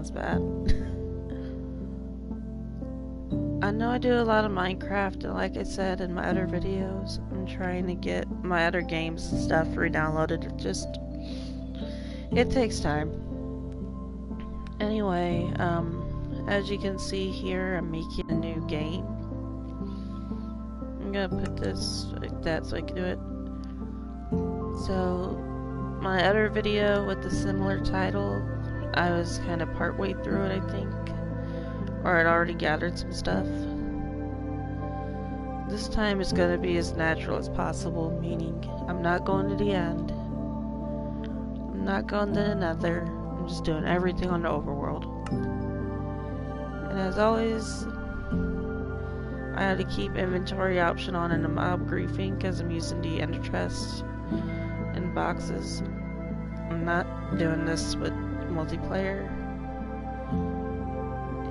sounds bad. I know I do a lot of Minecraft, and like I said in my other videos, I'm trying to get my other games and stuff re-downloaded. It takes time. Anyway, as you can see here, I'm making a new game. I'm gonna put this like that so I can do it. So, my other video with the similar title, I was kind of partway through it, I think. Or I'd already gathered some stuff. This time it's gonna be as natural as possible, meaning I'm not going to the end. I'm not going to the nether. I'm just doing everything on the overworld. And as always, I had to keep inventory option on in the mob griefing because I'm using the ender chest and boxes. I'm not doing this with multiplayer.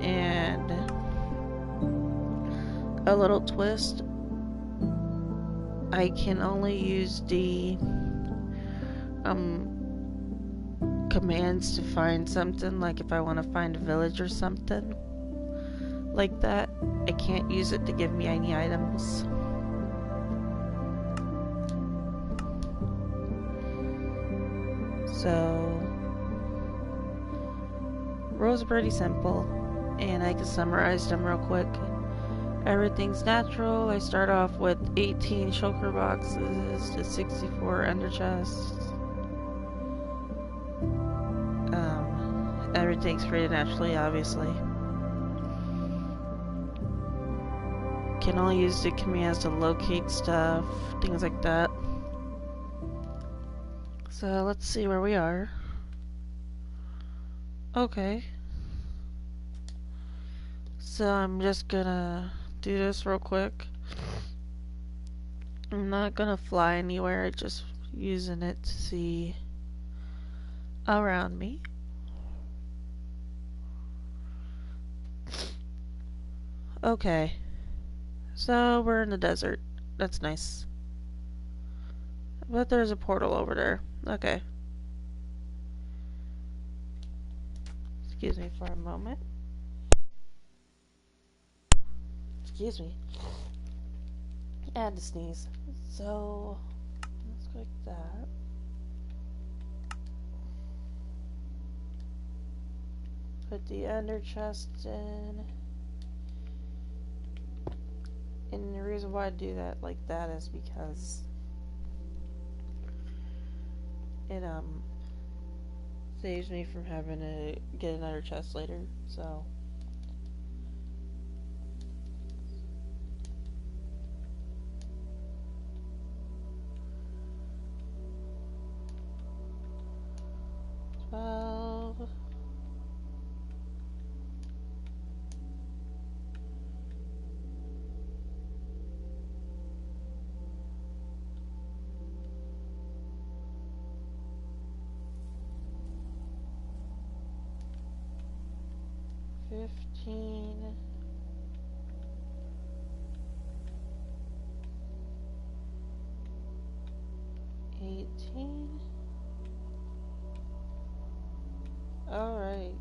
And a little twist, I can only use the commands to find something, like if I want to find a village or something like that. I can't use it to give me any items. So rules are pretty simple, and I can summarize them real quick. Everything's natural. I start off with 18 shulker boxes to 64 ender chests. Everything's created naturally, obviously. Can only use the commands to locate stuff, things like that. So let's see where we are. Okay. So I'm just gonna do this real quick. I'm not gonna fly anywhere, I'm just using it to see around me. Okay. So we're in the desert. That's nice. But there's a portal over there. Okay. Excuse me for a moment. Excuse me. And to sneeze. So, let's click that. Put the ender chest in. And the reason why I do that like that is because it saves me from having to get another chest later, so $15. 18. Alright.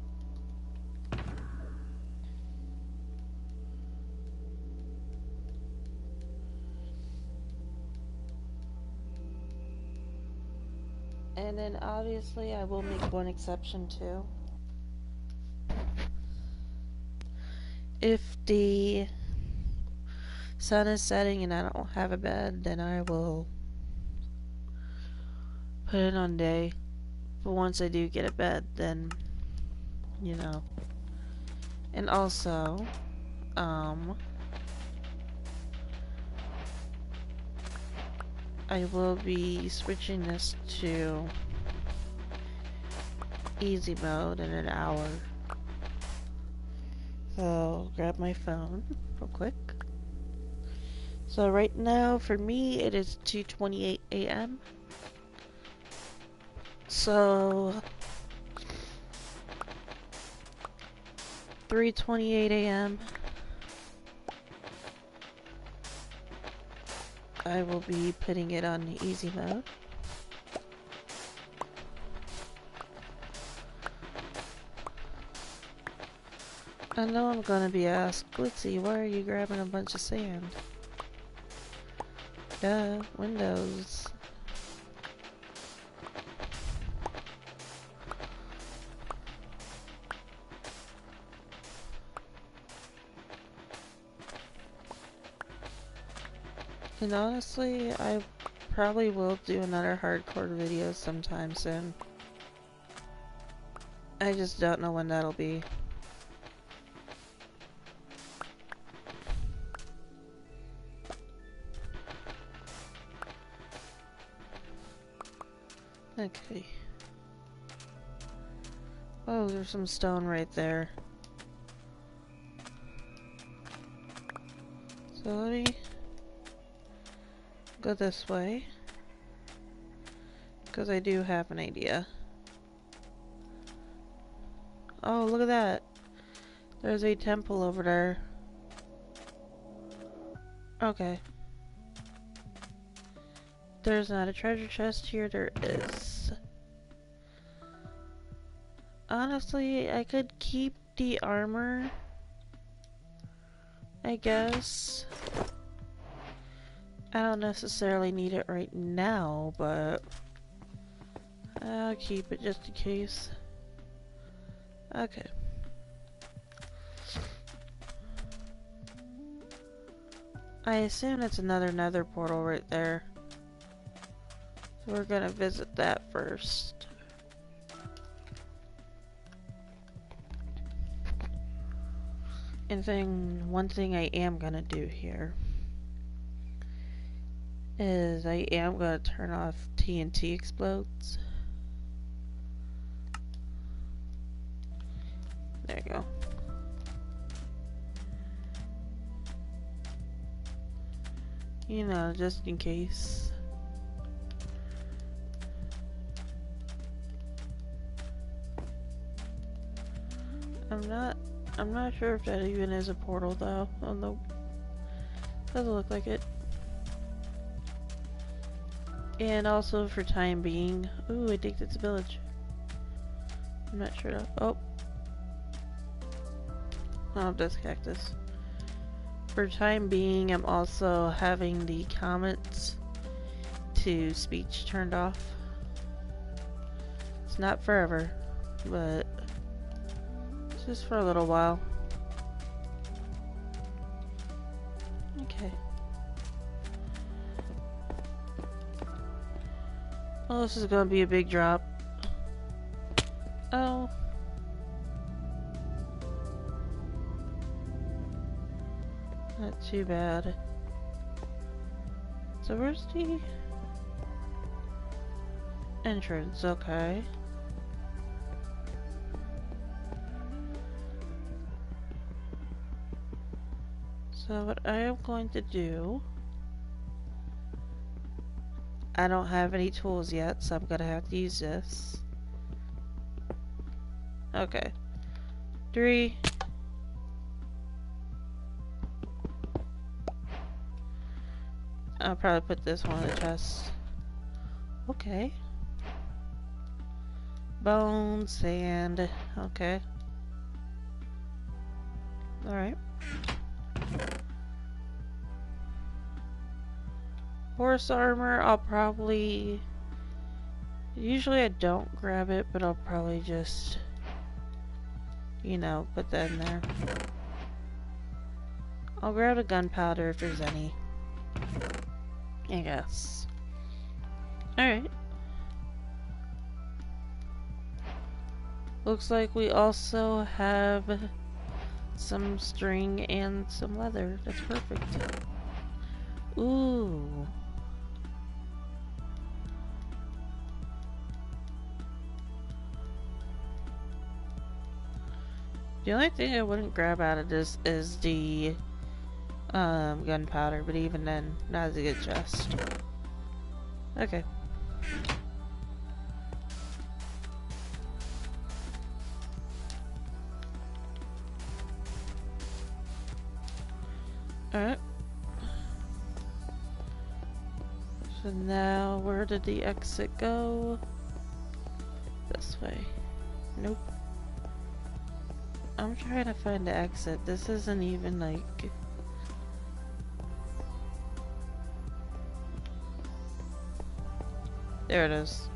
And then obviously I will make one exception too. If the sun is setting and I don't have a bed, then I will put it on day. But once I do get a bed, then, you know. And also, I will be switching this to easy mode in an hour. So, grab my phone real quick. So right now, for me, it is 2:28 a.m. So 3:28 a.m. I will be putting it on the easy mode. I know I'm gonna be asked, Blitzy, why are you grabbing a bunch of sand? Duh, windows. And honestly, I probably will do another hardcore video sometime soon. I just don't know when that'll be. Okay. Oh, there's some stone right there. So let me go this way, because I do have an idea. Oh, look at that. There's a temple over there. Okay. There's not a treasure chest here. There is. Honestly, I could keep the armor, I guess. I don't necessarily need it right now, but I'll keep it just in case. Okay. I assume it's another nether portal right there. So we're gonna visit that first. And one thing I am gonna do here is I am gonna turn off TNT explodes. There you go. You know, just in case. I'm not sure if that even is a portal though. Oh no. Doesn't look like it. And also for time being. Ooh, I think it's a village. I'm not sure though. Oh. Oh, that's cactus. For time being, I'm also having the comments to speech turned off. It's not forever, but it's just for a little while. Okay. Well, this is gonna be a big drop. Oh. Not too bad. So where's the entrance? Okay. So what I am going to do, I don't have any tools yet, so I'm gonna have to use this. Okay. 3. I'll probably put this one in the chest. Okay. Bone, sand. Okay. Alright. Horse armor, I'll probably... Usually I don't grab it, but I'll probably just... You know, put that in there. I'll grab a gunpowder if there's any. I guess. Alright. Looks like we also have some string and some leather. That's perfect. Ooh. The only thing I wouldn't grab out of this is the gunpowder, but even then, not as a good chest. Okay. Alright. So now, where did the exit go? This way. Nope. I'm trying to find the exit. This isn't even like... There it is.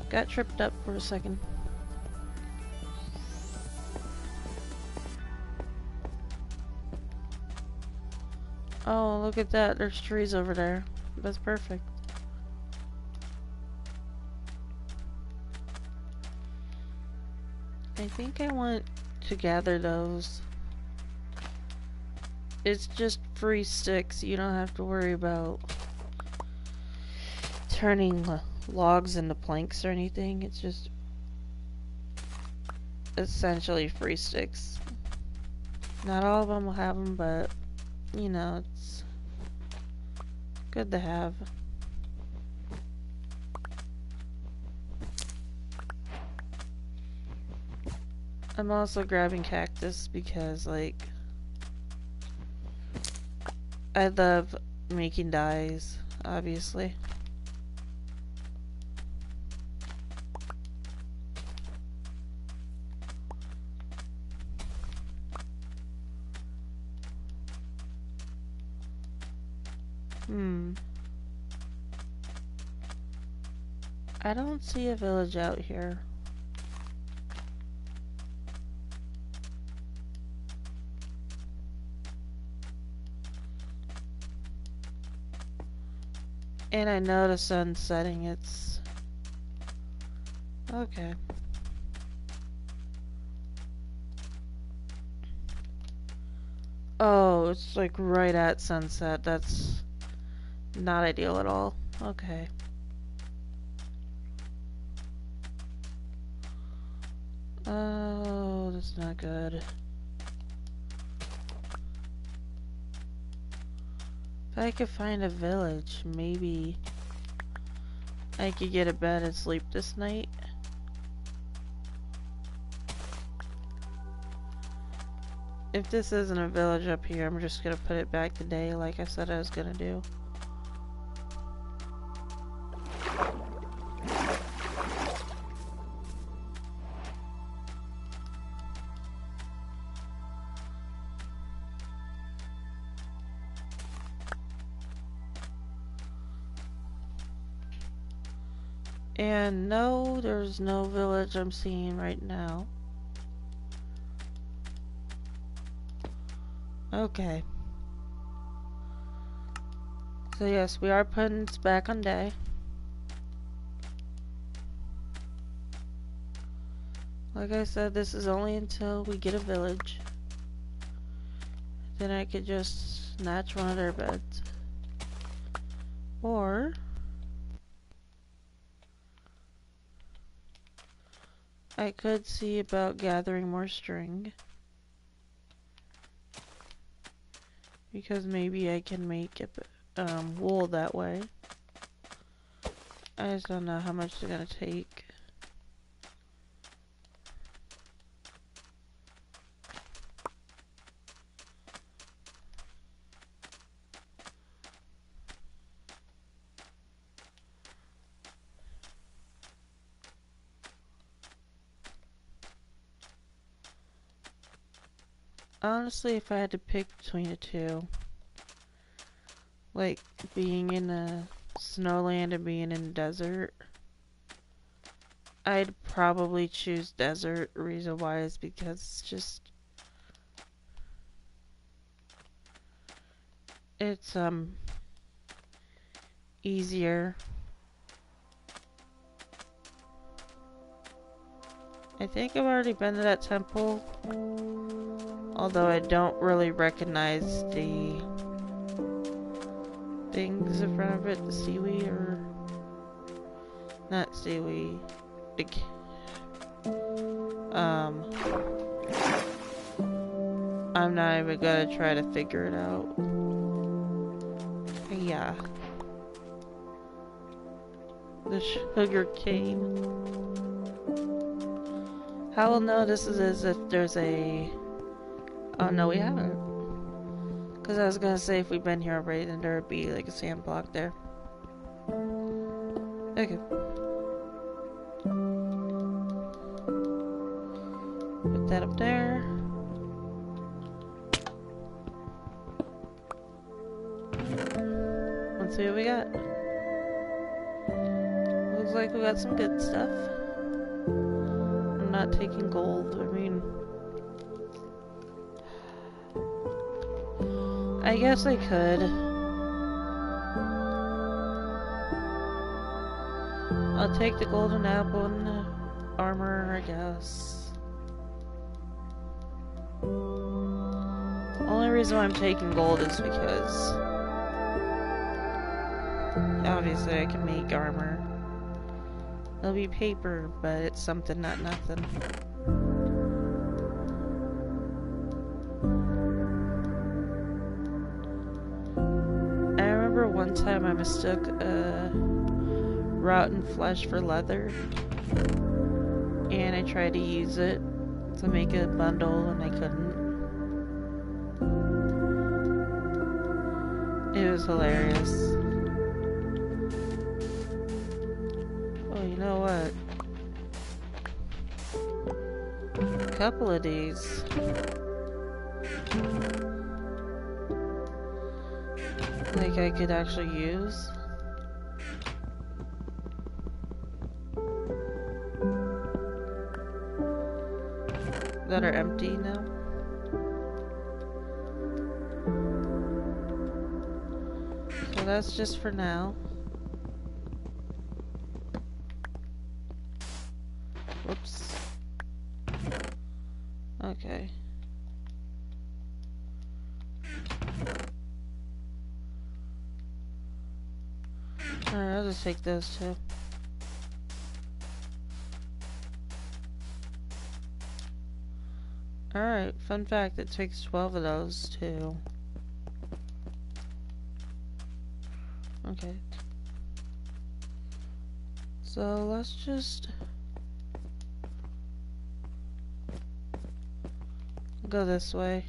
Got tripped up for a second. Oh, look at that. There's trees over there. That's perfect. I think I want to gather those. It's just free sticks. You don't have to worry about turning logs into planks or anything. It's just essentially free sticks. Not all of them will have them, but you know, it's good to have. I'm also grabbing cactus because, like, I love making dyes, obviously. I don't see a village out here. And I know the sun's setting. It's okay. Oh, it's like right at sunset. That's not ideal at all. Okay. Oh, that's not good. If I could find a village, maybe I could get a bed and sleep this night. If this isn't a village up here, I'm just gonna put it back today like I said I was gonna do. And no, there's no village I'm seeing right now. Okay. So yes, we are putting this back on day. Like I said, this is only until we get a village. Then I could just snatch one of their beds. Or I could see about gathering more string. Because maybe I can make it, wool that way. I just don't know how much it's gonna take. Honestly, if I had to pick between the two, like being in a snowland and being in a desert, I'd probably choose desert. Reason why is because it's just, it's easier. I think I've already been to that temple, although I don't really recognize the things in front of it, the seaweed, or not seaweed, I'm not even gonna try to figure it out. Yeah. The sugar cane. How we'll know this is if there's a... Oh no, we haven't. Because I was gonna say if we've been here already, then there would be like a sand block there. Okay. Put that up there. Let's see what we got. Looks like we got some good stuff. I'm not taking gold. I mean, I guess I could. I'll take the golden apple and the armor, I guess. The only reason why I'm taking gold is because obviously I can make armor. It'll be paper, but it's something, not nothing. I remember one time I mistook rotten flesh for leather, and I tried to use it to make a bundle, and I couldn't. It was hilarious. Oh, you know what? A couple of these. Like I could actually use. That are empty now. So that's just for now. Whoops. Okay. Alright, I'll just take those two. Alright, fun fact, it takes 12 of those too. Okay. So let's just go this way.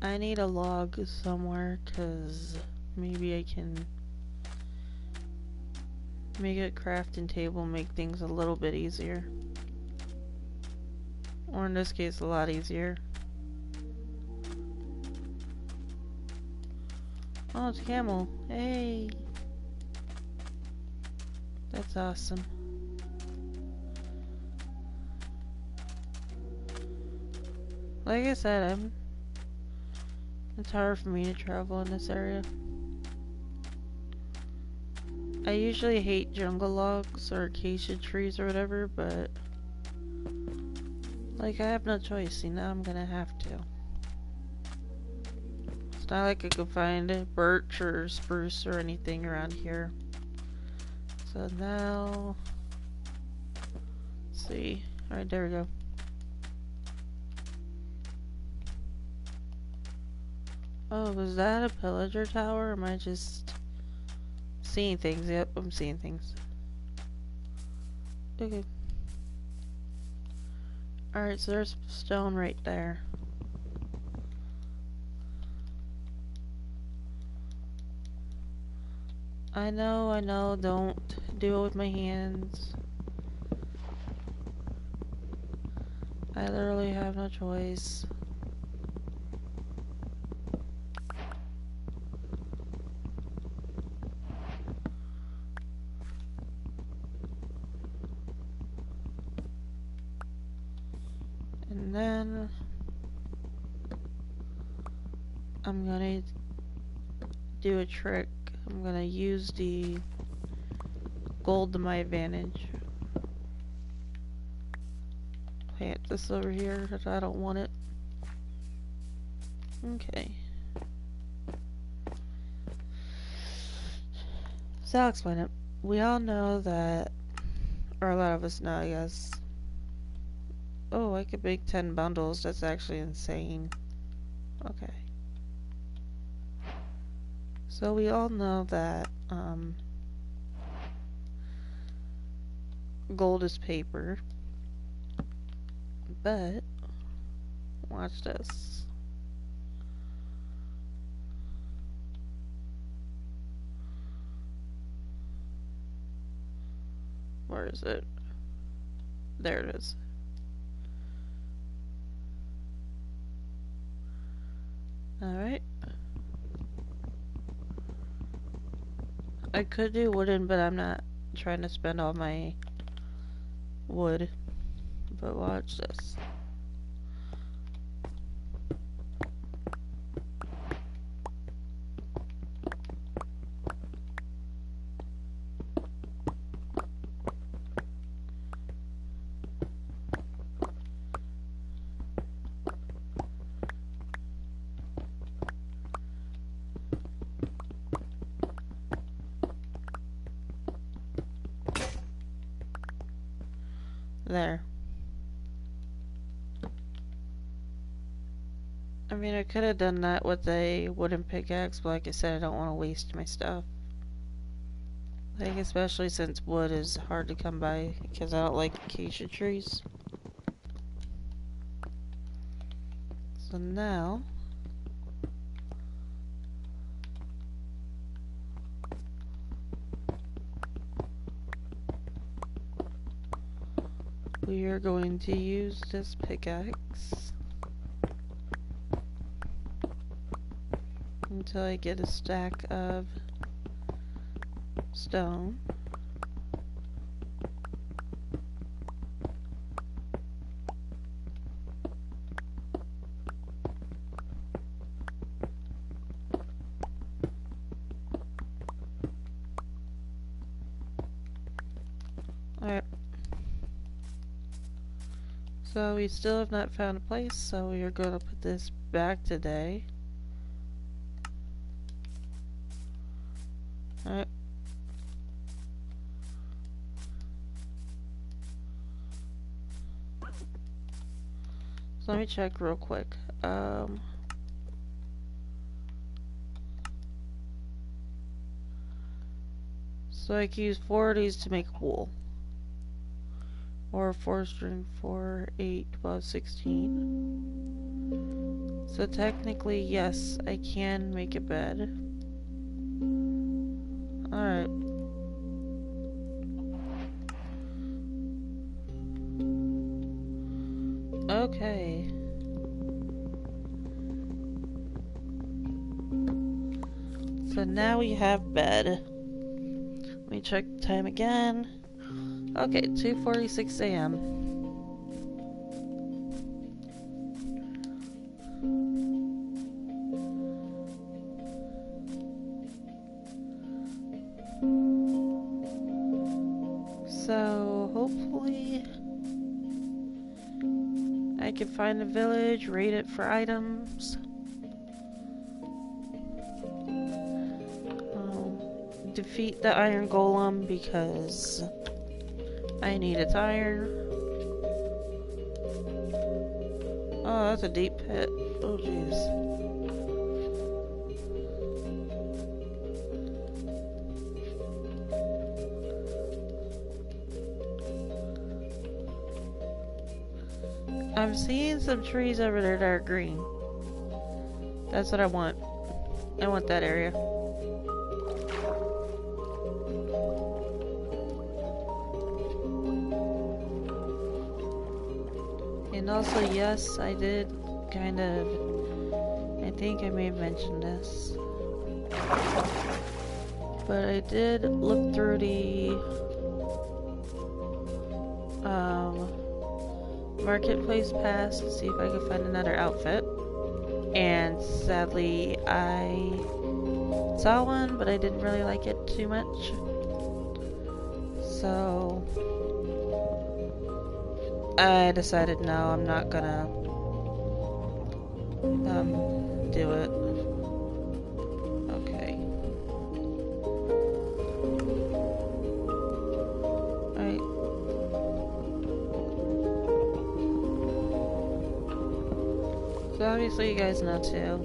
I need a log somewhere, cause maybe I can make a crafting table, make things a little bit easier. Or in this case, a lot easier. Oh, it's a camel. Hey! That's awesome. Like I said, it's hard for me to travel in this area. I usually hate jungle logs or acacia trees or whatever, but like I have no choice, you know, I'm gonna have to. It's not like I could find birch or spruce or anything around here. So now, let's see. Alright, there we go. Oh, was that a pillager tower, or am I just seeing things? Yep, I'm seeing things. Okay. Alright, so there's stone right there. I know, don't do it with my hands. I literally have no choice. And then I'm gonna do a trick. I'm gonna use the gold to my advantage. Plant this over here because I don't want it. Okay. So I'll explain it. We all know that, or a lot of us know, I guess. Oh, I could make 10 bundles. That's actually insane. Okay. So we all know that gold is paper, but watch this. Where is it? There it is. Alright. I could do wooden, but I'm not trying to spend all my wood. But watch this. There. I mean, I could have done that with a wooden pickaxe, but like I said, I don't want to waste my stuff. Like, especially since wood is hard to come by, because I don't like acacia trees. So now... we are going to use this pickaxe until I get a stack of stone. Alright. So we still have not found a place, so we are going to put this back today. Alright. So let me check real quick. So I can use 4 of these to make wool. Or 4 string, 4, 8, 12, 16. So technically, yes, I can make a bed. Alright. Okay. So now we have bed. Let me check the time again. Okay, 2:46 a.m. So hopefully I can find a village, raid it for items. Defeat the iron golem because I need its iron. Oh, that's a deep pit. Oh, jeez. I'm seeing some trees over there that are green. That's what I want. I want that area. And also, yes, I did kind of, I think I may have mentioned this, but I did look through the marketplace pass to see if I could find another outfit, and sadly I saw one, but I didn't really like it too much, so I decided no, I'm not gonna do it. Okay. Alright. So obviously you guys know too,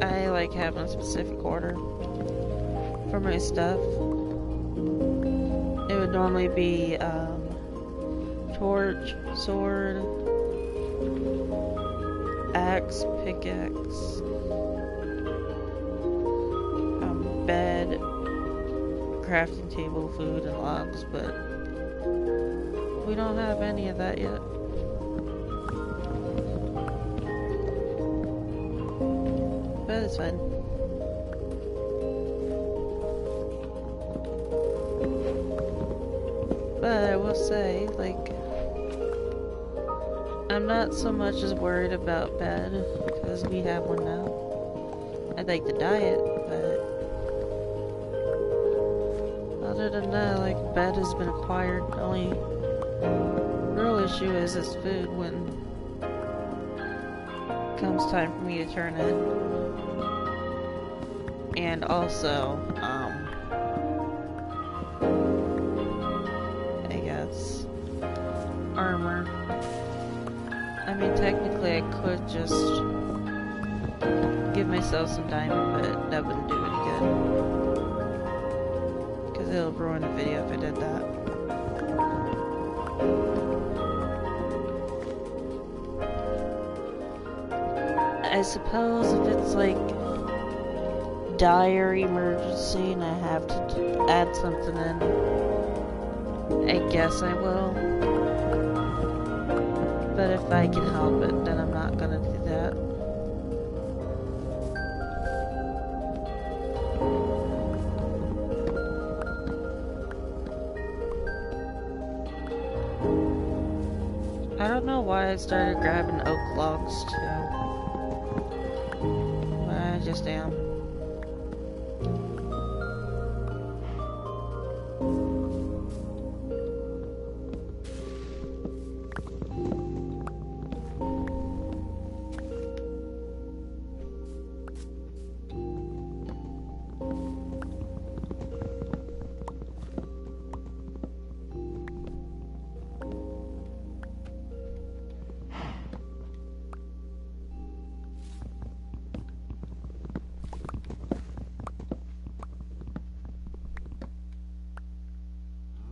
I like having a specific order for my stuff. It would normally be torch, sword, axe, pickaxe, bed, crafting table, food, and logs, but we don't have any of that yet. But it's fine. But I will say, like, I'm not so much as worried about bed, because we have one now. I'd like to dye it, but other than that, like, bed has been acquired. The only real issue is this food when it comes time for me to turn in. And also, I guess, armor. I mean, technically I could just give myself some diamond, but that wouldn't do any good. Because it'll ruin the video if I did that. I suppose if it's like dire emergency and I have to add something in, I guess I will. But if I can help it, then I'm not gonna do that. I don't know why I started grabbing oak logs too. But I just am.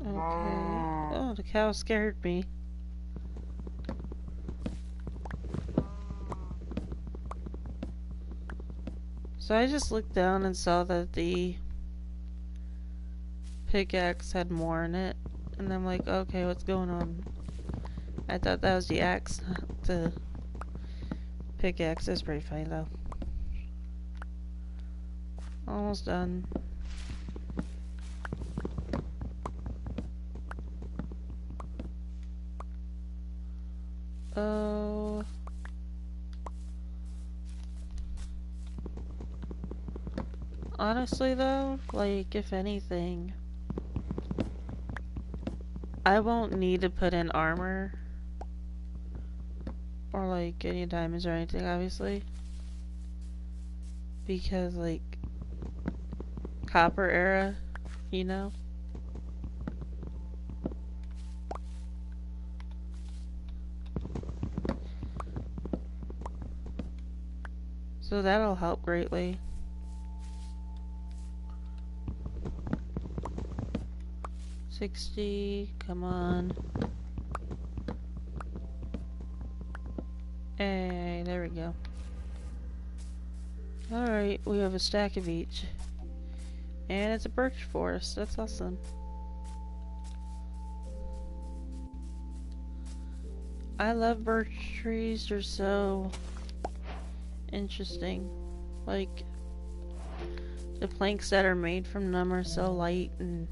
Okay. Oh, the cow scared me. So I just looked down and saw that the pickaxe had more in it. And I'm like, okay, what's going on? I thought that was the axe, not the pickaxe. That's pretty funny though. Almost done. Oh. Honestly though, like, if anything, I won't need to put in armor or like any diamonds or anything, obviously, because like copper era, you know. So that'll help greatly. $60, come on. Hey, there we go. Alright, we have a stack of each. And it's a birch forest, that's awesome. I love birch trees, they're so interesting. Like, the planks that are made from them are so light and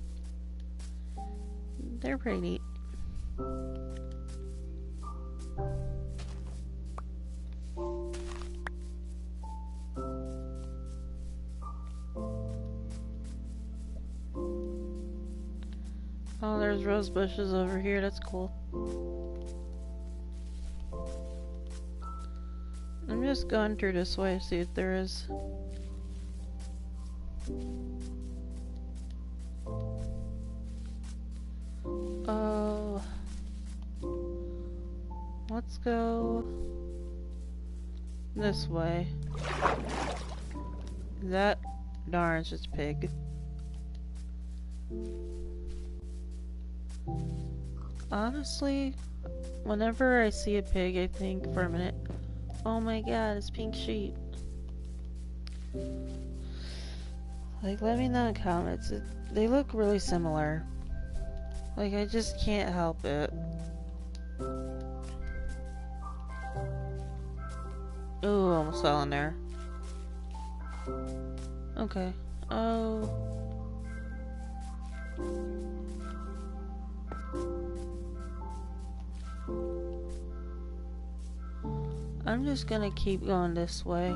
they're pretty neat. Oh, there's rose bushes over here, that's cool. I'm just going through this way to see if there is. Oh. Let's go this way. That darn, it's just a pig. Honestly, whenever I see a pig, I think for a minute, oh my god, it's pink sheep. Like, let me know in the comments, They look really similar. Like, I just can't help it. Ooh, almost fell in there. Okay. Oh. I'm just gonna keep going this way.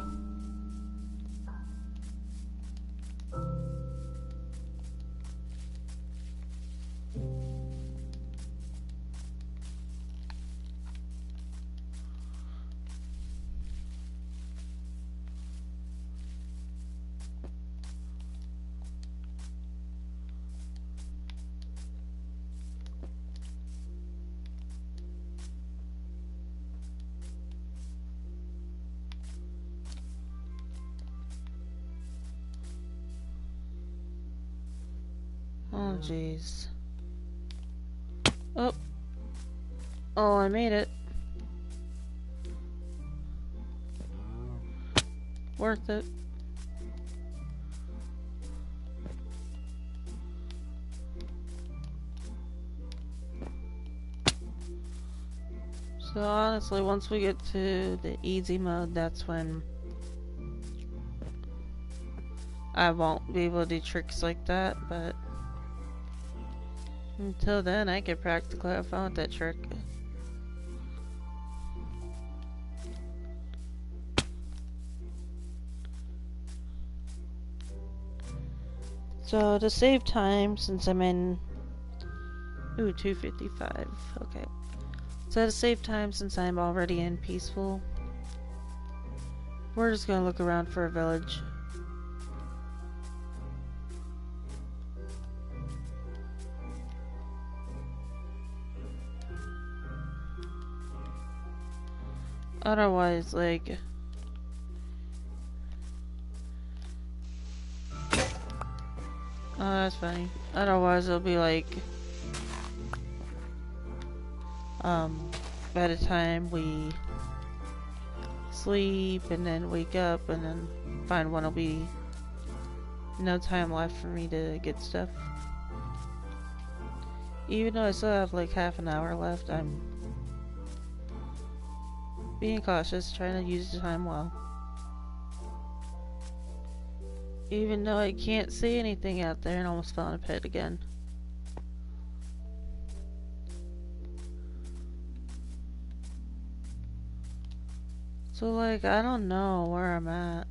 Oh, jeez. Oh. Oh, I made it. Worth it. So honestly, once we get to the easy mode, that's when I won't be able to do tricks like that, but until then, I could practically have fun with that trick. So to save time, since I'm in... Ooh, 255. Okay. So to save time, since I'm already in Peaceful, we're just gonna look around for a village. Otherwise, like... Oh, that's funny. Otherwise, it'll be like... by the time we sleep and then wake up and then find one, will be no time left for me to get stuff. Even though I still have like half an hour left, I'm being cautious, trying to use the time well. Even though I can't see anything out there and almost fell in a pit again. So like, I don't know where I'm at.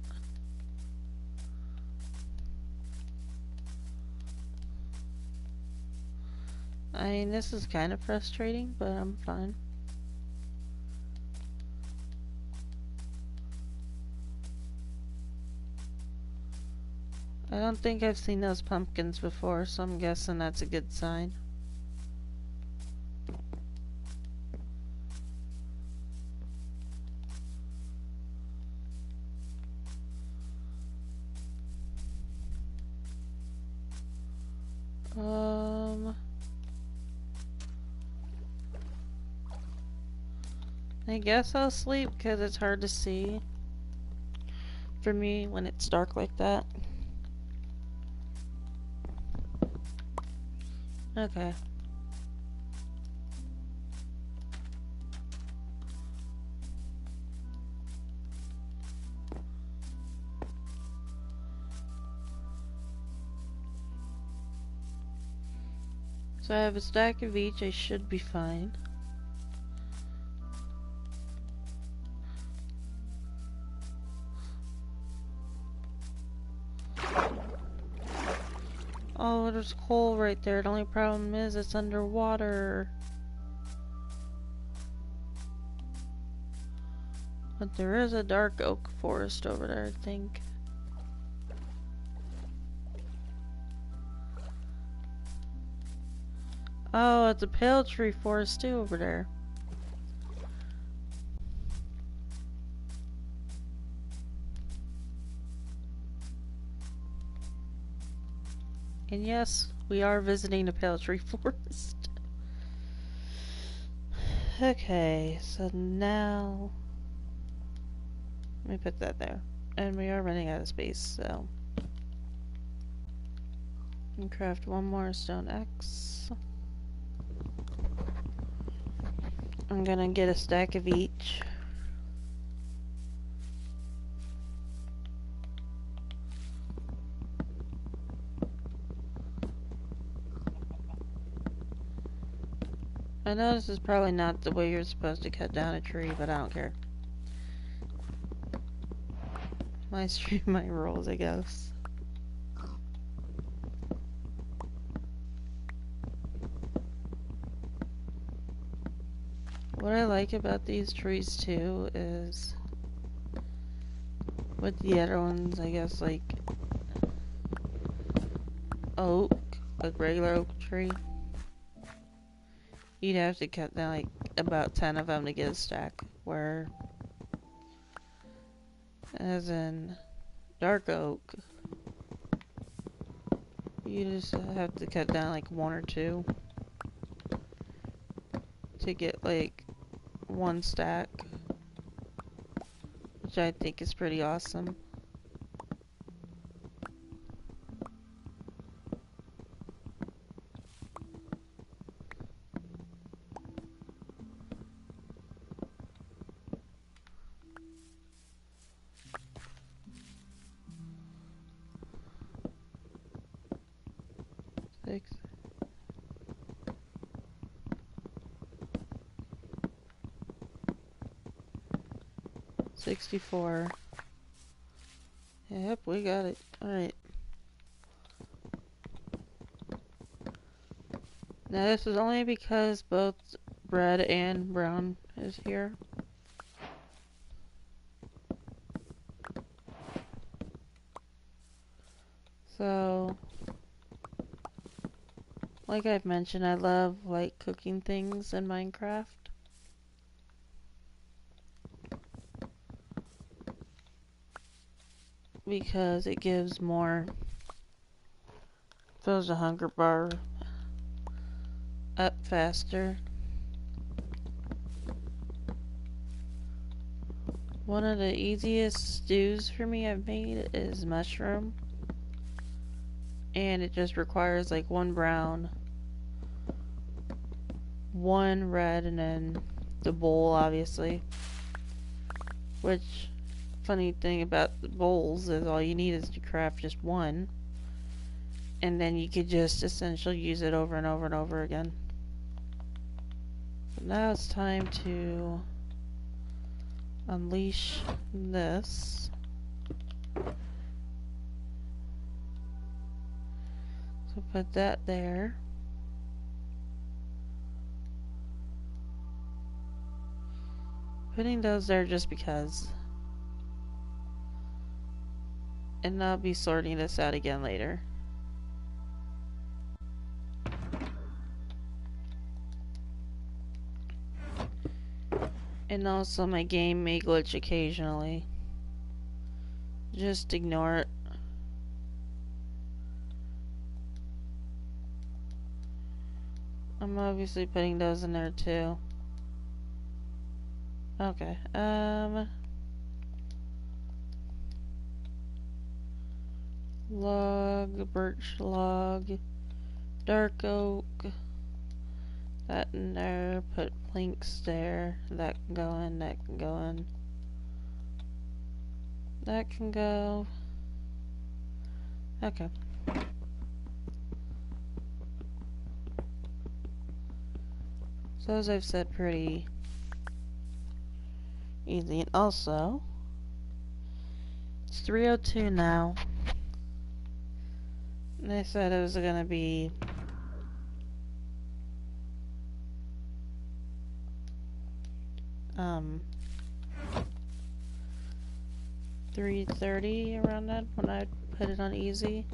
I mean, this is kind of frustrating, but I'm fine. I don't think I've seen those pumpkins before, so I'm guessing that's a good sign. I guess I'll sleep because it's hard to see for me when it's dark like that. Okay. So I have a stack of each, I should be fine. Oh, there's coal right there. The only problem is it's underwater. But there is a dark oak forest over there, I think. Oh, it's a pale tree forest too over there. And yes, we are visiting a pale tree forest. Okay, so now... Let me put that there. And we are running out of space, so... And craft one more stone X. I'm gonna get a stack of each. I know this is probably not the way you're supposed to cut down a tree, but I don't care. My stream, my rules, I guess. What I like about these trees too is with the other ones, I guess, like oak, a regular oak tree, you'd have to cut down like about 10 of them to get a stack, where as in dark oak, you just have to cut down like 1 or 2 to get like 1 stack, which I think is pretty awesome. Six. 64. Yep, we got it. Alright. Now this is only because both red and brown is here. So, like I've mentioned, I love like cooking things in Minecraft. Because it gives more, fills the hunger bar up faster. One of the easiest stews for me I've made is mushroom. And it just requires like 1 brown, 1 red, and then the bowl, obviously. Which, funny thing about the bowls is all you need is to craft just 1. And then you could just essentially use it over and over and over again. So now it's time to unleash this. So put that there. Putting those there just because. And I'll be sorting this out again later. And also my game may glitch occasionally. Just ignore it. I'm obviously putting those in there too. Okay, log, birch log, dark oak, that in there, put planks there, that can go in, that can go in, that can go, okay. So as I've said, pretty easy. And also, it's 3:02 now. And they said it was gonna be 3:30 around that when I put it on easy.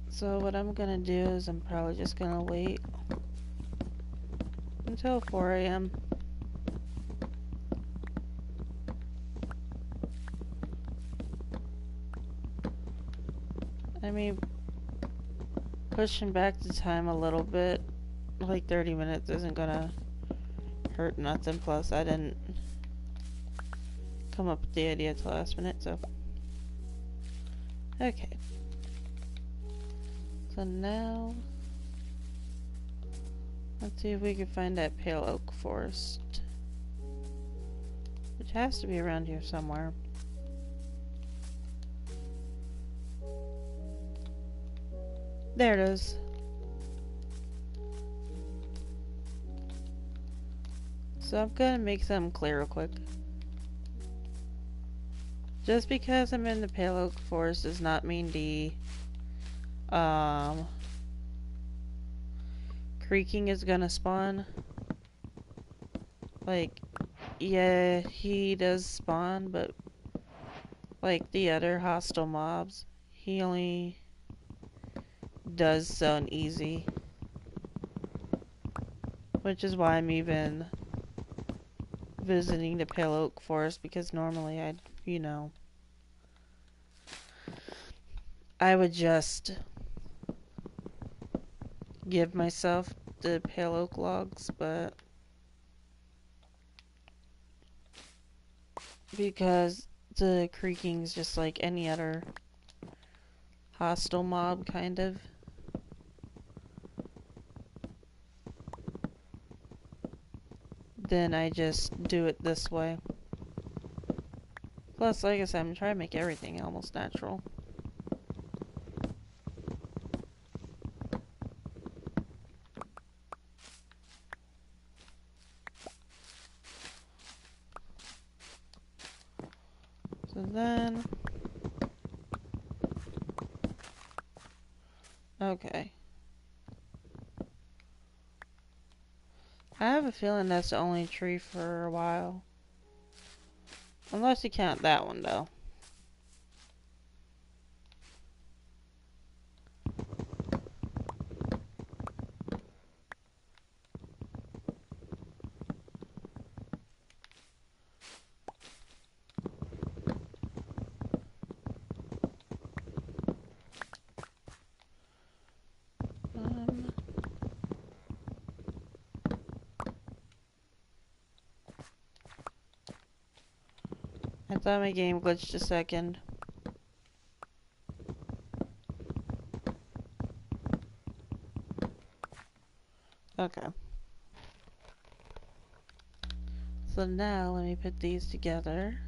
So what I'm gonna do is I'm probably just gonna wait until 4 AM. I mean, pushing back the time a little bit, like 30 minutes, isn't gonna hurt nothing. Plus, I didn't come up with the idea till last minute, so. Okay. So now, let's see if we can find that pale oak forest. Which has to be around here somewhere. There it is. So I'm gonna make something clear real quick. Just because I'm in the pale oak forest does not mean the creaking is gonna spawn. Like, yeah, he does spawn, but like the other hostile mobs, he only does so easy. Which is why I'm even visiting the pale oak forest, because normally I'd, you know, I would just give myself the pale oak logs, but because the creaking's just like any other hostile mob, kind of. Then I just do it this way. Plus, like I said, I'm trying to make everything almost natural. So then... Okay. I have a feeling that's the only tree for a while. Unless you count that one, though. I thought my game glitched a second. Okay. So now, let me put these together.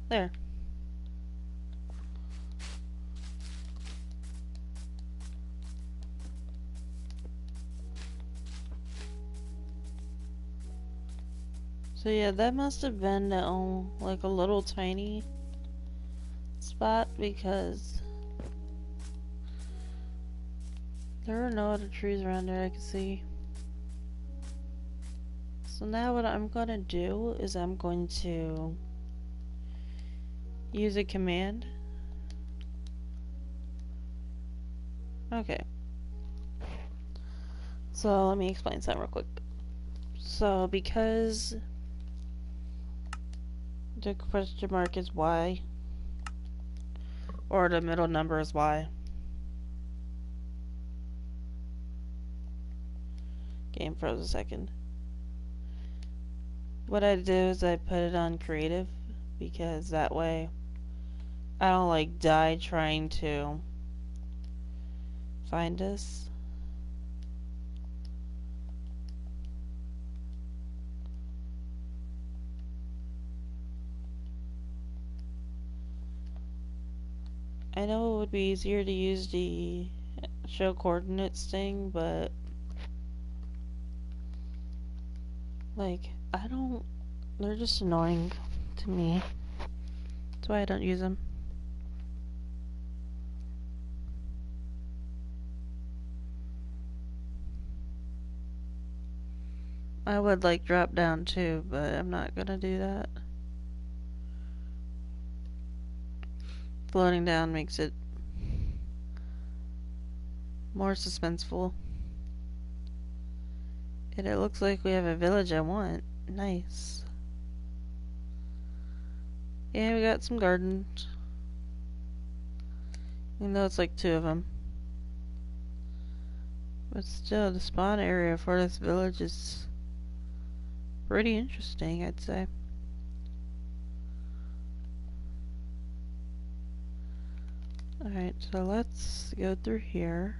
There. So yeah, that must have been like a little tiny spot, because there are no other trees around there I can see. So now what I'm gonna do is I'm going to use a command. Okay. So let me explain something real quick. So because the question mark is Y, or the middle number is Y. Game froze a second. What I do is I put it on creative, because that way I don't like die trying to find us. I know it would be easier to use the show coordinates thing, but like, they're just annoying to me. That's why I don't use them. I would like drop down too, but I'm not gonna do that. Floating down makes it more suspenseful. And it looks like we have a village I want. Nice. Yeah, we got some gardens. Even though it's like 2 of them. But still, the spawn area for this village is pretty interesting, I'd say. Alright, so let's go through here.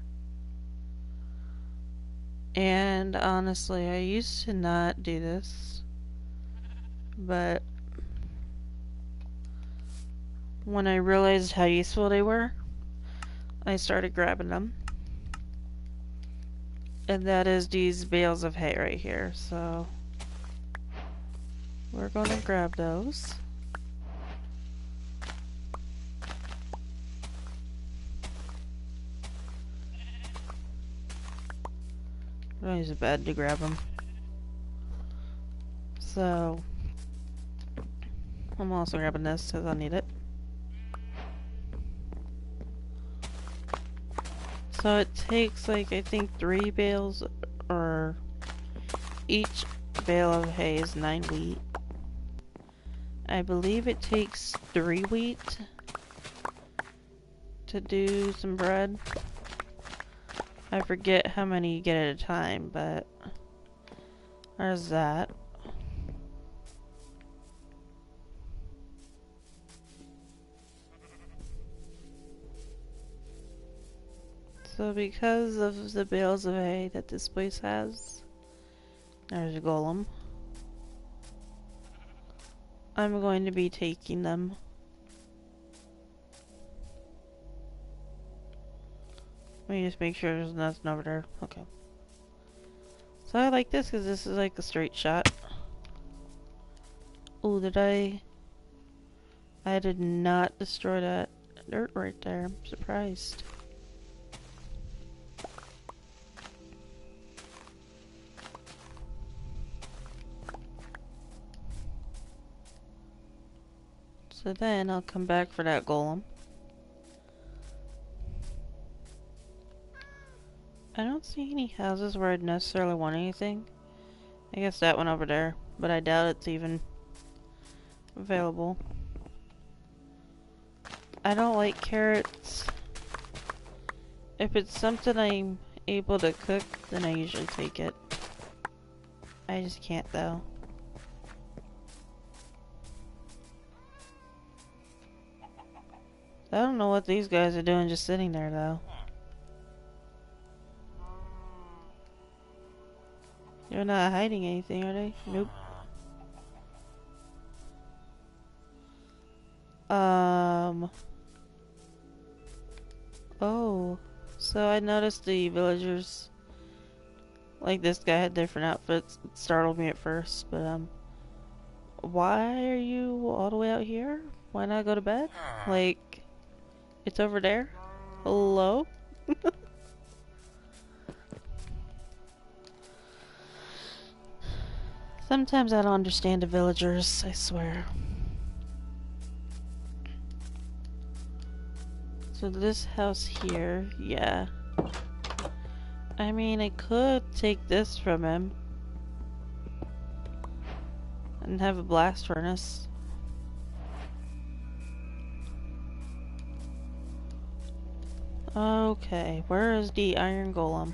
And honestly, I used to not do this, but when I realized how useful they were, I started grabbing them. And that is these bales of hay right here, so we're going to grab those. I use a bed to grab them. So I'm also grabbing this because I'll need it. So it takes like, I think 3 bales, or each bale of hay is 9 wheat. I believe it takes 3 wheat to do some bread. I forget how many you get at a time, but there's that. So because of the bales of hay that this place has, there's a golem. I'm going to be taking them. Let me just make sure there's nothing over there. Okay. So I like this because this is like a straight shot. Oh, I did not destroy that dirt right there. I'm surprised. So then I'll come back for that golem. I don't see any houses where I'd necessarily want anything. I guess that one over there, but I doubt it's even available. I don't like carrots. If it's something I'm able to cook, then I usually take it. I just can't though. I don't know what these guys are doing just sitting there though. They're not hiding anything, are they? Nope. Oh. So I noticed the villagers, like this guy had different outfits. It startled me at first, but why are you all the way out here? Why not go to bed? Like, it's over there? Hello? Sometimes I don't understand the villagers, I swear. So this house here, yeah. I mean, I could take this from him and have a blast furnace. Okay, where is the iron golem?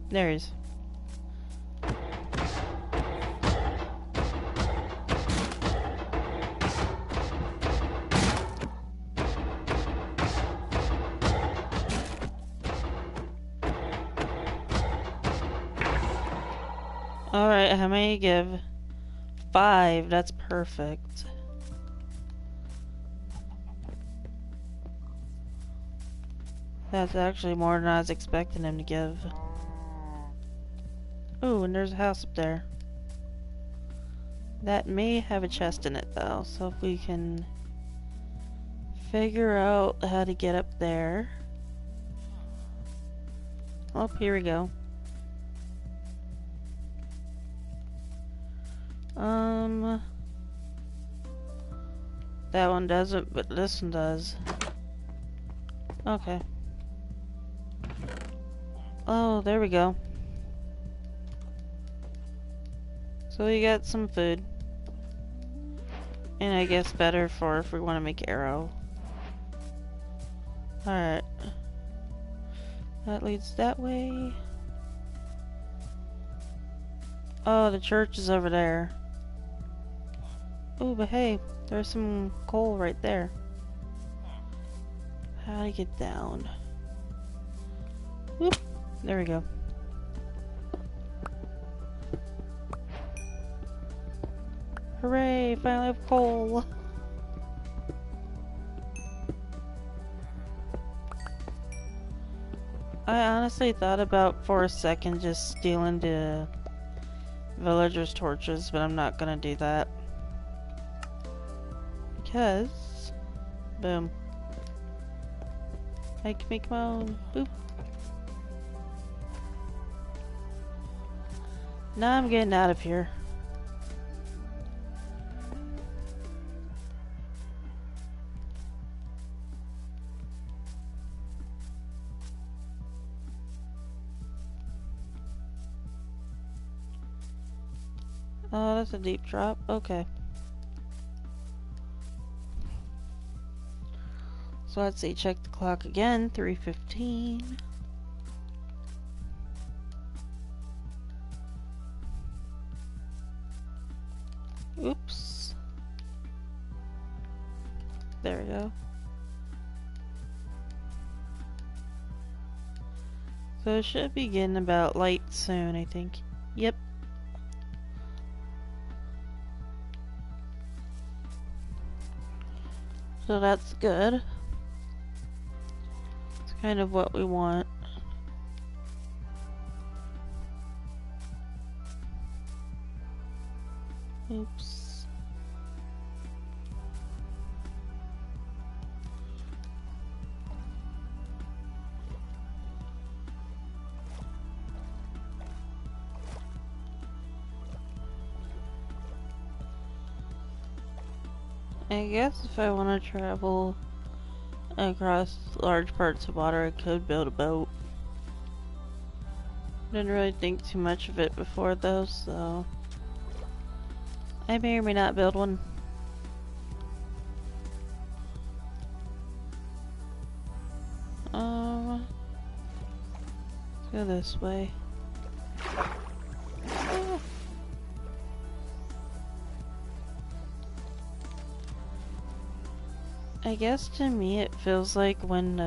There he is. Alright, how many give? 5, that's perfect. That's actually more than I was expecting him to give. Ooh, and there's a house up there. That may have a chest in it though, so if we can figure out how to get up there. Oh, here we go. That one doesn't, but this one does. Okay. Oh, there we go. So we got some food. And I guess better for if we want to make arrow. Alright. That leads that way. Oh, the church is over there. Oh, but hey, there's some coal right there. How to get down? Whoop. There we go. Hooray! Finally have coal. I honestly thought about for a second just stealing the villagers' torches, but I'm not gonna do that. Because, boom. I can make my own. Boop. Now I'm getting out of here. Oh, that's a deep drop. Okay. So let's see, check the clock again. 3:15. Oops. There we go. So it should be getting about light soon, I think. Yep. So that's good. It's kind of what we want. Oops. I guess if I want to travel across large parts of water, I could build a boat. Didn't really think too much of it before though, so I may or may not build one. Let's go this way. I guess to me it feels like when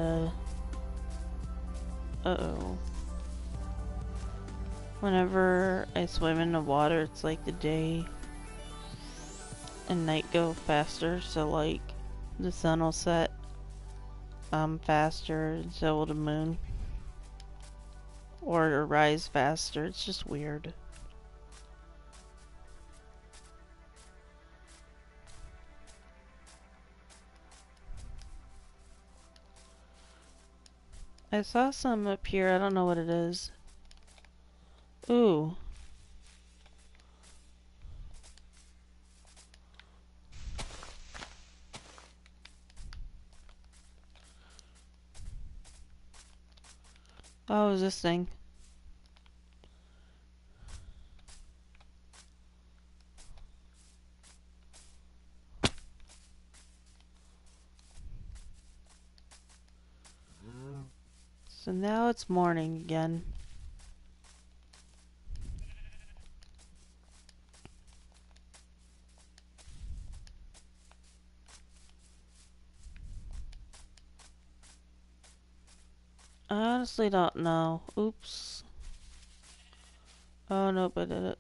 whenever I swim in the water, it's like the day and night go faster, so like the sun will set faster, and so will the moon. Or rise faster. It's just weird. I saw some up here. I don't know what it is. Ooh. Oh, is this thing? So now it's morning again. I honestly don't know. Oops. Oh, nope, I did it.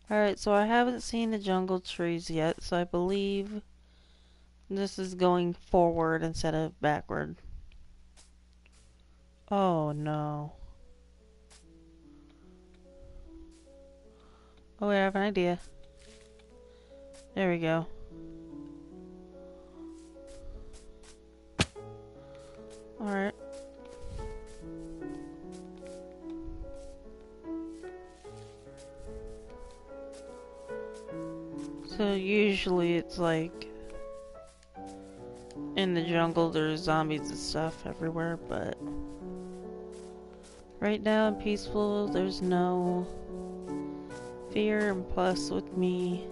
Alright, so I haven't seen the jungle trees yet, so I believe this is going forward instead of backward. Oh, no. Oh, wait, I have an idea. There we go. Alright. So usually it's like in the jungle there's zombies and stuff everywhere, but right now in peaceful there's no fear, and plus with me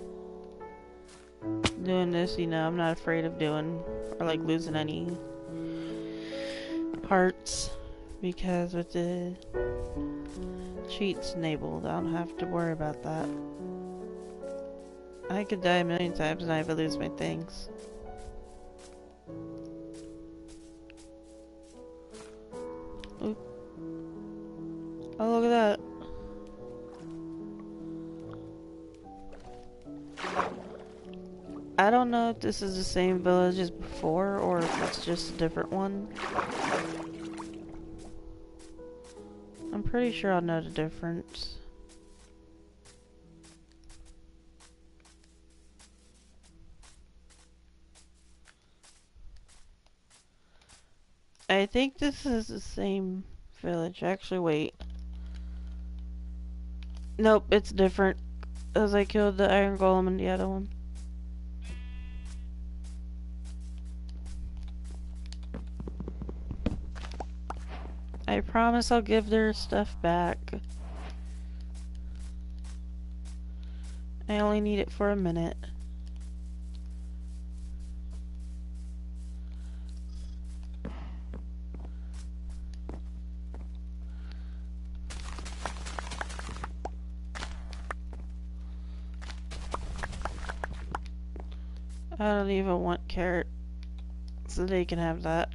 doing this, you know, I'm not afraid of doing or like losing any parts, because with the Cheats enabled. I don't have to worry about that. I could die a million times and I would lose my things. Oop. Oh, look at that. I don't know if this is the same village as before or if it's just a different one. I'm pretty sure I'll know the difference. I think this is the same village. Actually, wait. Nope, it's different. As I killed the iron golem in the other one. I promise I'll give their stuff back. I only need it for a minute. I don't even want carrot, so they can have that.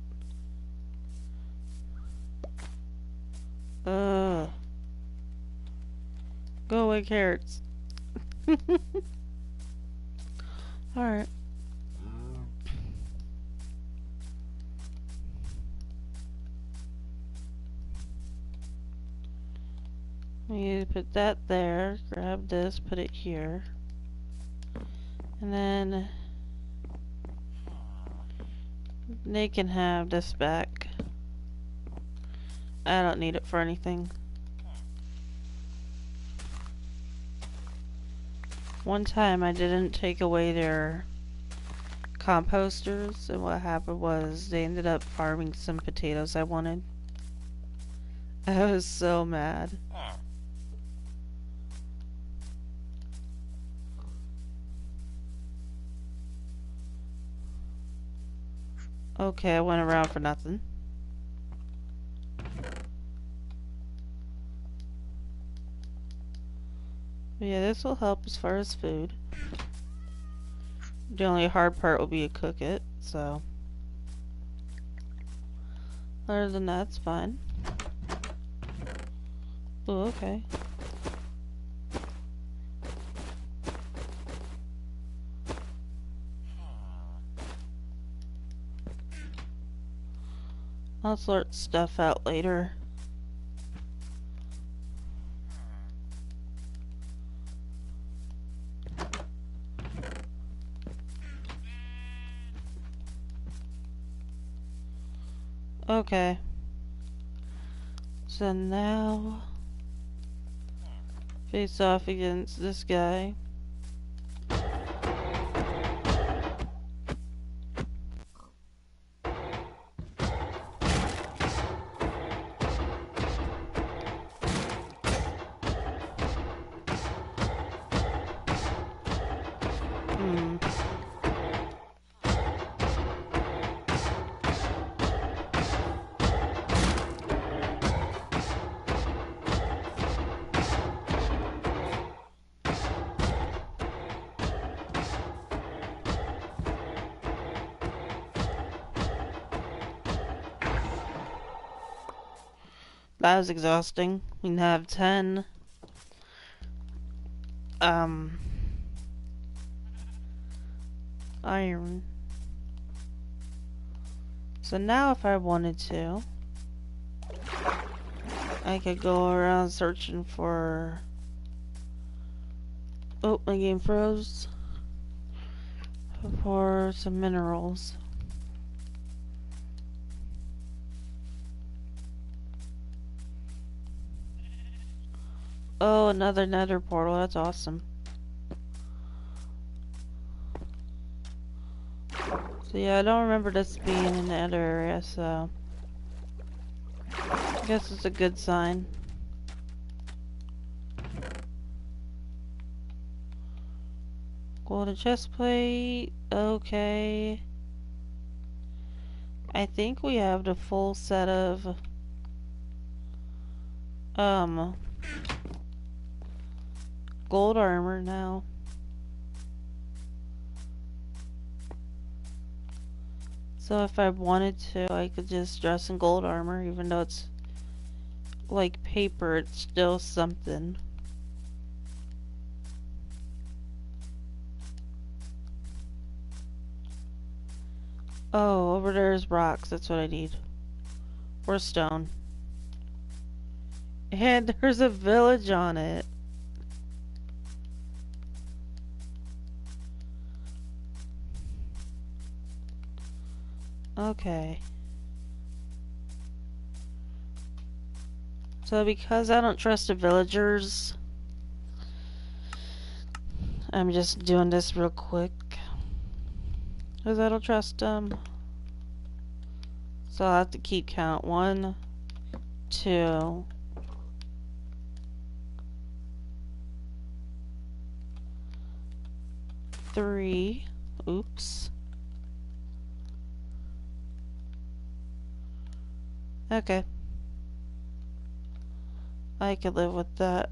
Ugh. Go away, carrots. Alright. We put that there, grab this, put it here. And then they can have this back. I don't need it for anything. One time I didn't take away their composters, and what happened was they ended up farming some potatoes I wanted. I was so mad. Okay, I went around for nothing. But yeah, this will help as far as food. The only hard part will be to cook it, so. Other than that, it's fine. Oh, okay. I'll sort stuff out later. Okay. So now face off against this guy. That was exhausting. We can have 10 iron. So now if I wanted to, I could go around searching for... Oh, my game froze. For some minerals. Oh, another nether portal. That's awesome. So yeah, I don't remember this being in the nether area, so I guess it's a good sign. Golden chest plate. Okay. I think we have the full set of Gold armor now. So if I wanted to, I could just dress in gold armor, even though it's like paper, it's still something. Oh, over there's rocks, that's what I need. Or stone. And there's a village on it. Okay. So because I don't trust the villagers, I'm just doing this real quick. Because I don't trust them. So I'll have to keep count. 1, 2, 3. Oops. Okay. I could live with that.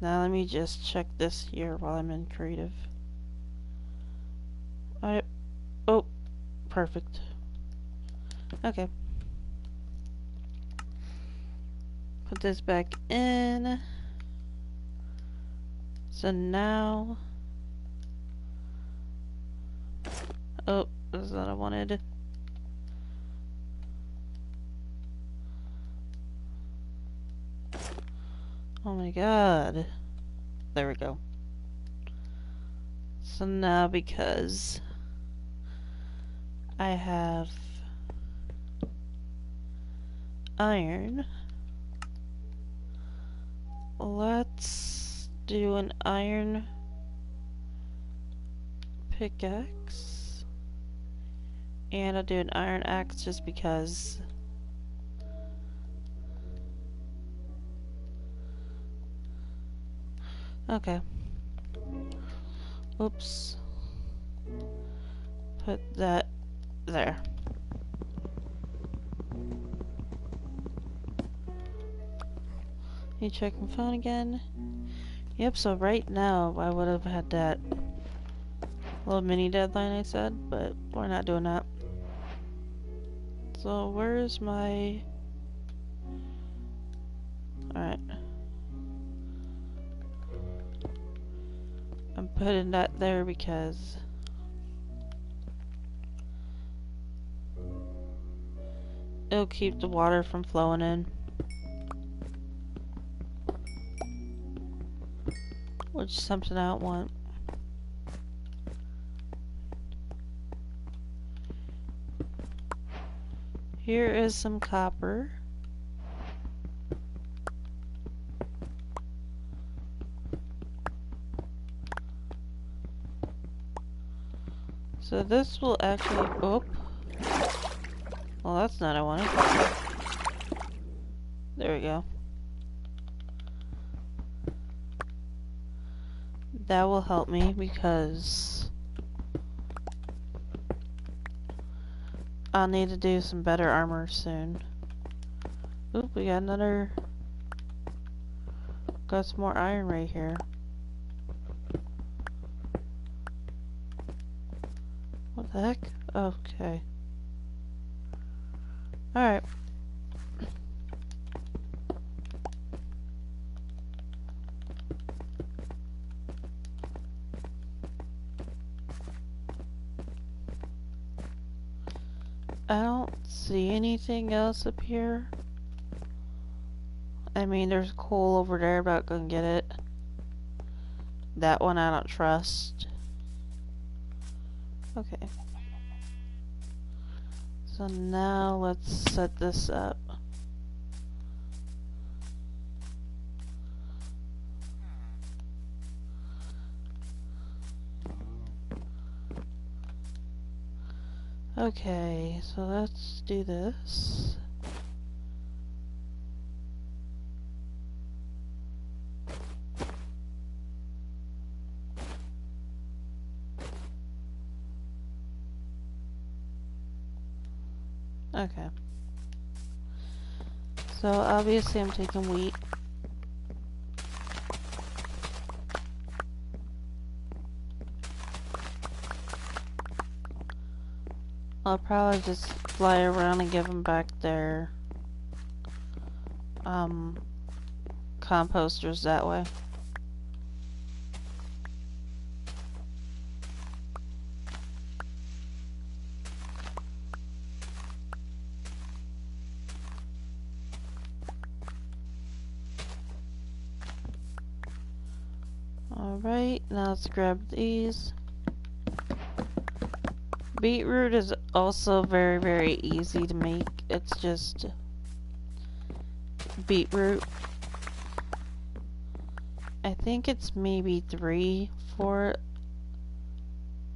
Now let me just check this here while I'm in creative. Oh, perfect. Okay. Put this back in. So now... Oh, this is what I wanted. Oh my god. There we go. So now because I have iron, let's do an iron pickaxe. And I'll do an iron axe just because. Okay. Oops. Put that there. You check my phone again. Yep, so right now I would have had that little mini deadline I said, but we're not doing that. So where's my... Alright. I'm putting that there because it'll keep the water from flowing in. Which is something I don't want. Here is some copper. So this will actually... Oh. Well, that's not what I wanted. There we go. That will help me because I'll need to do some better armor soon. Oop, we got another... Got some more iron right here. What the heck? Okay. Alright. I don't see anything else up here. I mean, there's coal over there, but I'm gonna get it. That one I don't trust. Okay. So now let's set this up. Okay, so let's do this. Okay. So obviously I'm taking wheat. I'll probably just fly around and give them back their composters that way. Alright, now let's grab these. Beetroot is also very, very easy to make. It's just beetroot. I think it's maybe 3 for it.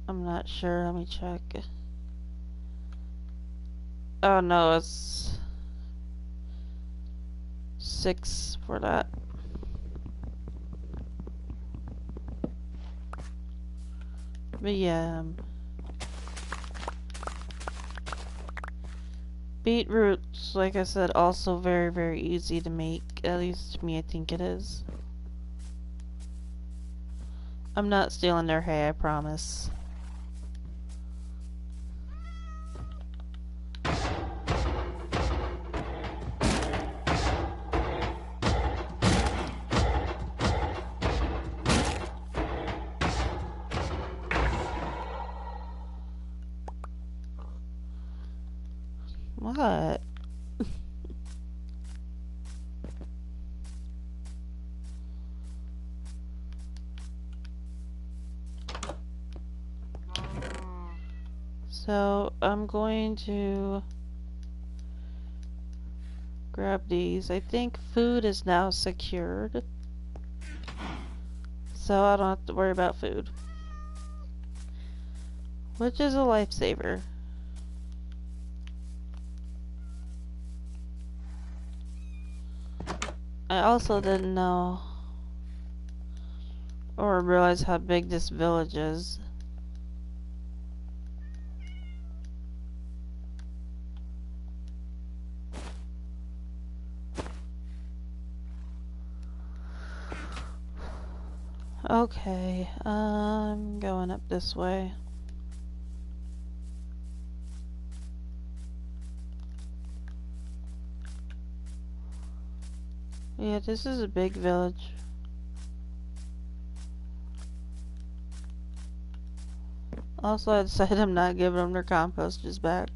I'm not sure. Let me check. Oh no, it's 6 for that. But yeah, beetroots, like I said, also very, very easy to make. At least to me, I think it is. I'm not stealing their hay, I promise. What? So, I'm going to grab these. I think food is now secured. So I don't have to worry about food. Which is a lifesaver. I also didn't know or realize how big this village is. Okay, I'm going up this way. Yeah, this is a big village. Also, I decided I'm not giving them their composters back.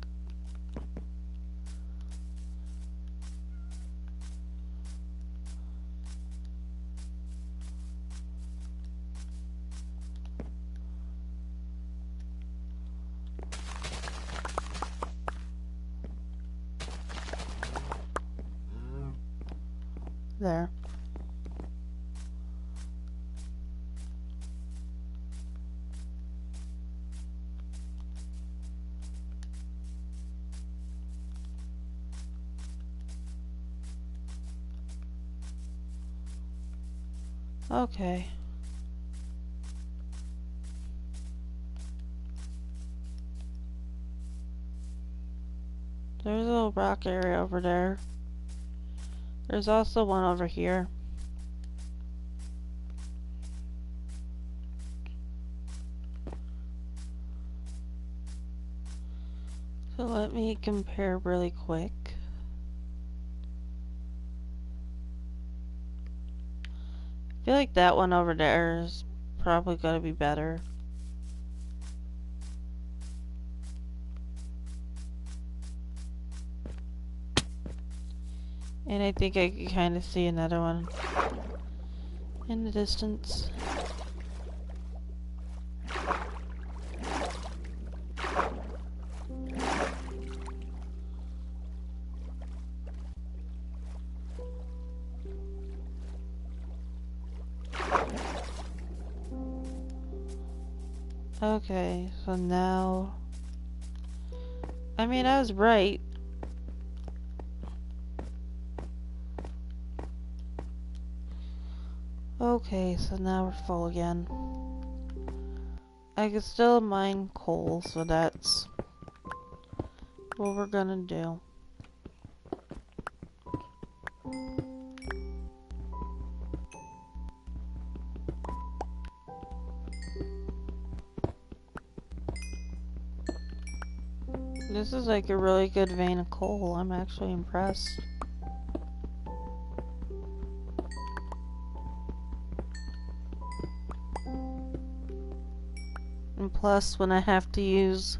There. Okay. There's a little rock area over there. There's also one over here. So let me compare really quick. I feel like that one over there is probably gonna be better. And I think I can kind of see another one in the distance. Okay, so now... I mean, I was right. Okay, so now we're full again. I can still mine coal, so that's what we're gonna do. This is like a really good vein of coal. I'm actually impressed. And plus, when I have to use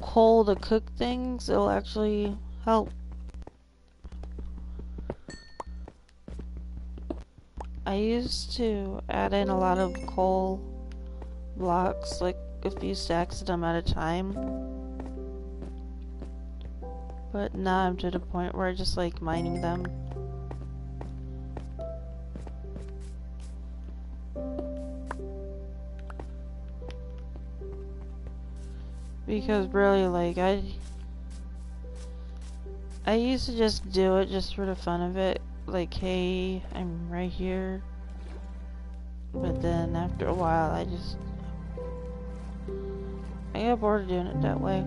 coal to cook things, it'll actually help. I used to add in a lot of coal blocks, like a few stacks of them at a time. But now I'm to the point where I just like mining them. Because really, like, I used to just do it just for the fun of it. Like, hey, I'm right here. But then after a while, I got bored of doing it that way.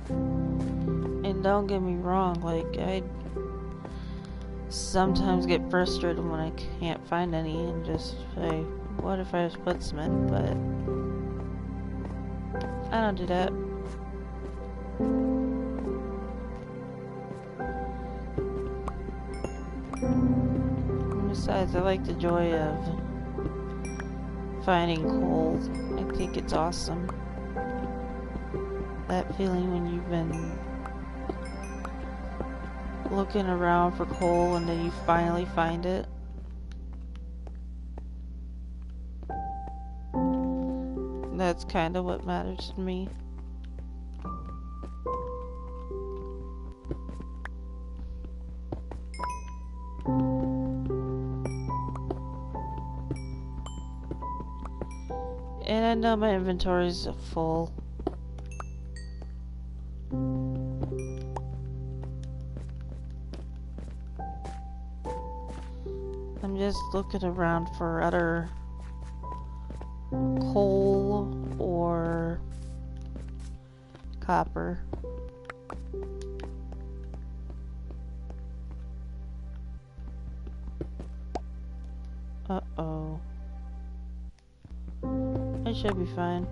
And don't get me wrong, like, I sometimes get frustrated when I can't find any and just say, what if I just put some in? But I don't do that. And besides, I like the joy of finding coal. I think it's awesome. That feeling when you've been looking around for coal and then you finally find it. That's kind of what matters to me. And I know my inventory's full. I'm just looking around for other coal or copper. Uh-oh. I should be fine.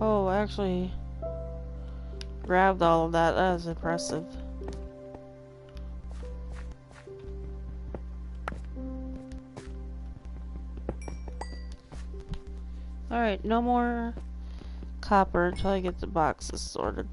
Oh, I actually grabbed all of that. That was impressive. Alright, no more copper until I get the boxes sorted.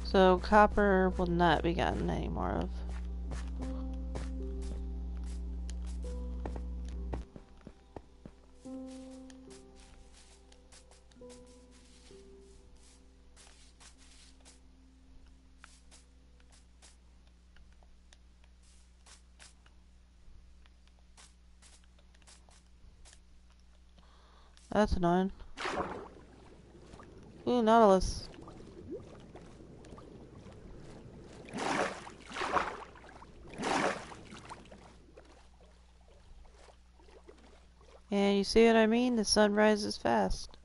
So copper will not be gotten any more of. That's annoying. Ooh, Nautilus. And you see what I mean? The sun rises fast.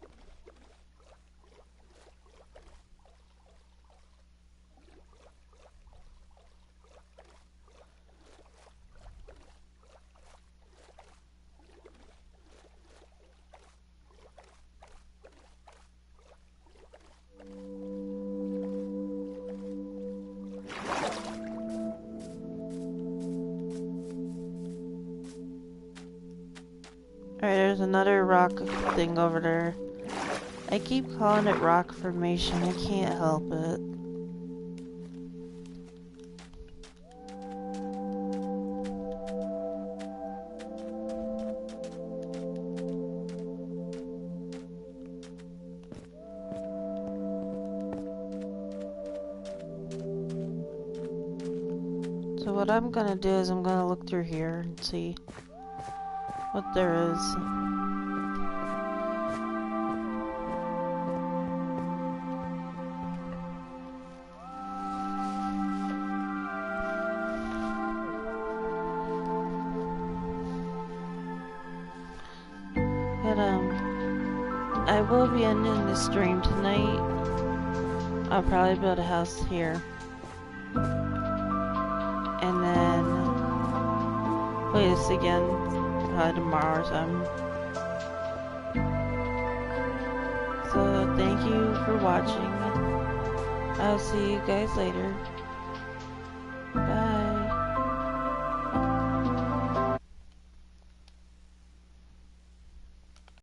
Alright, there's another rock thing over there. I keep calling it rock formation. I can't help it. So So what I'm gonna do is I'm gonna look through here and see what there is. But I will be ending the stream tonight. I'll probably build a house here. And then play this again probably tomorrow or something. So thank you for watching. I'll see you guys later.